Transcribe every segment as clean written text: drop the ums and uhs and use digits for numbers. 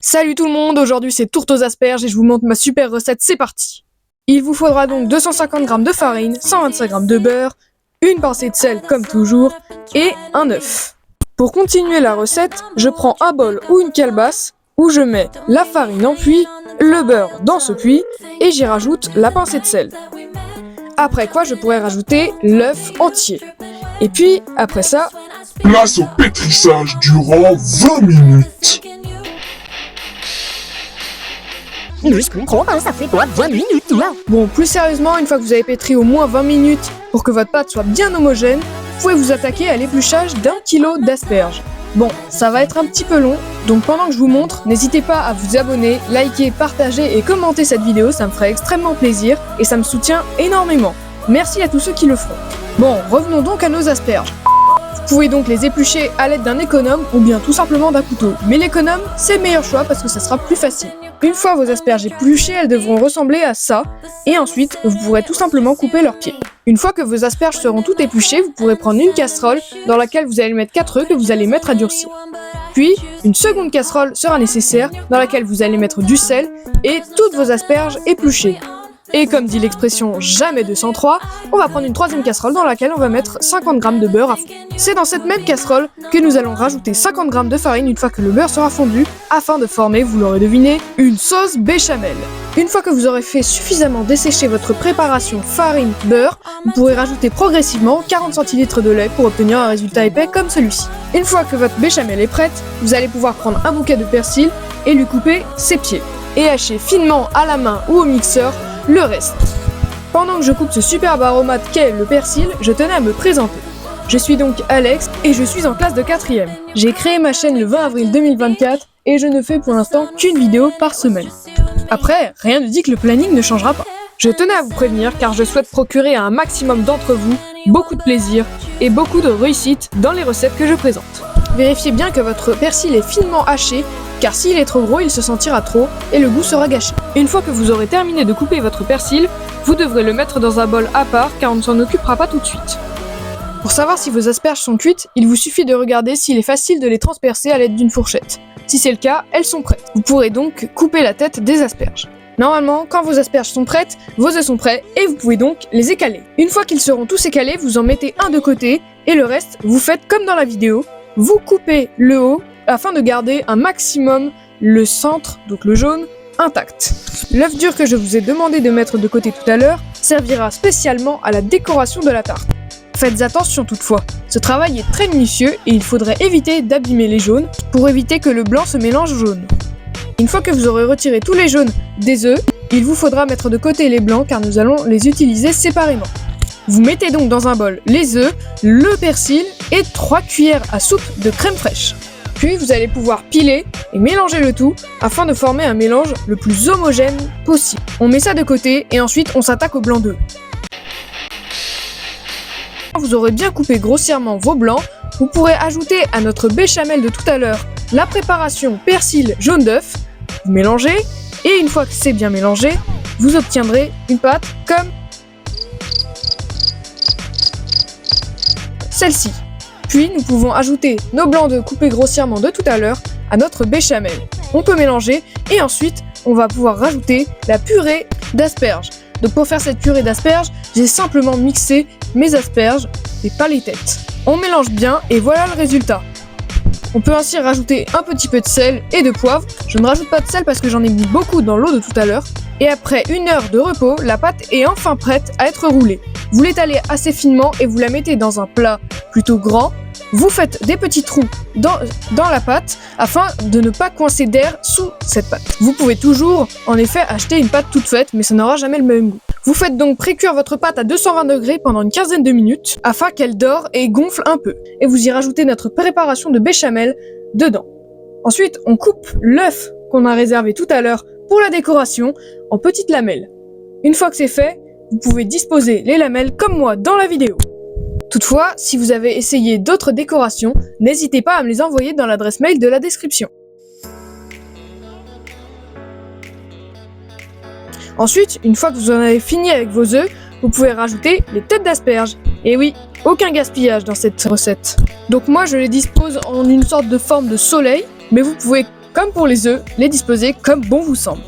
Salut tout le monde, aujourd'hui c'est tourte aux asperges et je vous montre ma super recette, c'est parti. Il vous faudra donc 250 g de farine, 125 g de beurre, une pincée de sel comme toujours et un œuf. Pour continuer la recette, je prends un bol ou une calebasse où je mets la farine en puits, le beurre dans ce puits et j'y rajoute la pincée de sel. Après quoi je pourrais rajouter l'œuf entier. Et puis après ça, place au pétrissage durant 20 minutes. Ça fait quoi 20 minutes là? Bon, plus sérieusement, une fois que vous avez pétri au moins 20 minutes pour que votre pâte soit bien homogène, vous pouvez vous attaquer à l'épluchage d'1 kg d'asperges. Bon, ça va être un petit peu long, donc pendant que je vous montre, n'hésitez pas à vous abonner, liker, partager et commenter cette vidéo, ça me ferait extrêmement plaisir et ça me soutient énormément. Merci à tous ceux qui le feront. Bon, revenons donc à nos asperges. Vous pouvez donc les éplucher à l'aide d'un économe ou bien tout simplement d'un couteau. Mais l'économe, c'est le meilleur choix parce que ça sera plus facile. Une fois vos asperges épluchées, elles devront ressembler à ça. Et ensuite, vous pourrez tout simplement couper leurs pieds. Une fois que vos asperges seront toutes épluchées, vous pourrez prendre une casserole dans laquelle vous allez mettre 4 œufs que vous allez mettre à durcir. Puis, une seconde casserole sera nécessaire dans laquelle vous allez mettre du sel et toutes vos asperges épluchées. Et comme dit l'expression jamais 203, on va prendre une troisième casserole dans laquelle on va mettre 50 g de beurre à fond. C'est dans cette même casserole que nous allons rajouter 50 g de farine une fois que le beurre sera fondu, afin de former, vous l'aurez deviné, une sauce béchamel. Une fois que vous aurez fait suffisamment dessécher votre préparation farine-beurre, vous pourrez rajouter progressivement 40 cl de lait pour obtenir un résultat épais comme celui-ci. Une fois que votre béchamel est prête, vous allez pouvoir prendre un bouquet de persil et lui couper ses pieds. Et hacher finement à la main ou au mixeur le reste. Pendant que je coupe ce superbe aromate qu'est le persil, je tenais à me présenter. Je suis donc Alex et je suis en classe de 4e. J'ai créé ma chaîne le 20 avril 2024 et je ne fais pour l'instant qu'une vidéo par semaine. Après, rien ne dit que le planning ne changera pas. Je tenais à vous prévenir car je souhaite procurer à un maximum d'entre vous beaucoup de plaisir et beaucoup de réussite dans les recettes que je présente. Vérifiez bien que votre persil est finement haché car s'il est trop gros, il se sentira trop et le goût sera gâché. Une fois que vous aurez terminé de couper votre persil, vous devrez le mettre dans un bol à part car on ne s'en occupera pas tout de suite. Pour savoir si vos asperges sont cuites, il vous suffit de regarder s'il est facile de les transpercer à l'aide d'une fourchette. Si c'est le cas, elles sont prêtes. Vous pourrez donc couper la tête des asperges. Normalement, quand vos asperges sont prêtes, vos œufs sont prêts et vous pouvez donc les écaler. Une fois qu'ils seront tous écalés, vous en mettez un de côté et le reste, vous faites comme dans la vidéo. Vous coupez le haut afin de garder un maximum le centre, donc le jaune, intact. L'œuf dur que je vous ai demandé de mettre de côté tout à l'heure servira spécialement à la décoration de la tarte. Faites attention toutefois, ce travail est très minutieux et il faudrait éviter d'abîmer les jaunes pour éviter que le blanc se mélange au jaune. Une fois que vous aurez retiré tous les jaunes des œufs, il vous faudra mettre de côté les blancs car nous allons les utiliser séparément. Vous mettez donc dans un bol les œufs, le persil et 3 cuillères à soupe de crème fraîche. Puis vous allez pouvoir piler et mélanger le tout afin de former un mélange le plus homogène possible. On met ça de côté et ensuite on s'attaque au blanc d'œuf. Quand vous aurez bien coupé grossièrement vos blancs, vous pourrez ajouter à notre béchamel de tout à l'heure la préparation persil jaune d'œuf. Vous mélangez et une fois que c'est bien mélangé, vous obtiendrez une pâte comme celle-ci. Puis nous pouvons ajouter nos blancs d'œufs coupés grossièrement de tout à l'heure à notre béchamel. On peut mélanger et ensuite on va pouvoir rajouter la purée d'asperges. Donc pour faire cette purée d'asperges, j'ai simplement mixé mes asperges et pas les têtes. On mélange bien et voilà le résultat. On peut ainsi rajouter un petit peu de sel et de poivre. Je ne rajoute pas de sel parce que j'en ai mis beaucoup dans l'eau de tout à l'heure. Et après 1 heure de repos, la pâte est enfin prête à être roulée. Vous l'étalez assez finement et vous la mettez dans un plat plutôt grand. Vous faites des petits trous dans la pâte afin de ne pas coincer d'air sous cette pâte. Vous pouvez toujours, en effet, acheter une pâte toute faite, mais ça n'aura jamais le même goût. Vous faites donc précuire votre pâte à 220 degrés pendant une quinzaine de minutes afin qu'elle dore et gonfle un peu. Et vous y rajoutez notre préparation de béchamel dedans. Ensuite, on coupe l'œuf qu'on a réservé tout à l'heure pour la décoration en petites lamelles. Une fois que c'est fait, vous pouvez disposer les lamelles comme moi dans la vidéo. Toutefois, si vous avez essayé d'autres décorations, n'hésitez pas à me les envoyer dans l'adresse mail de la description. Ensuite, une fois que vous en avez fini avec vos œufs, vous pouvez rajouter les têtes d'asperges. Et oui, aucun gaspillage dans cette recette. Donc moi je les dispose en une sorte de forme de soleil, mais vous pouvez Comme pour les œufs, les disposer comme bon vous semble.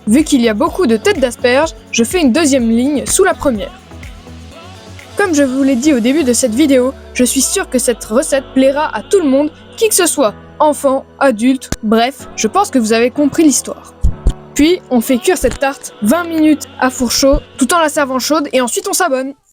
Vu qu'il y a beaucoup de têtes d'asperges, je fais une deuxième ligne sous la première. Comme je vous l'ai dit au début de cette vidéo, je suis sûre que cette recette plaira à tout le monde, qui que ce soit, enfant, adulte, bref, je pense que vous avez compris l'histoire. Puis, on fait cuire cette tarte 20 minutes à four chaud, tout en la servant chaude, et ensuite on s'abonne.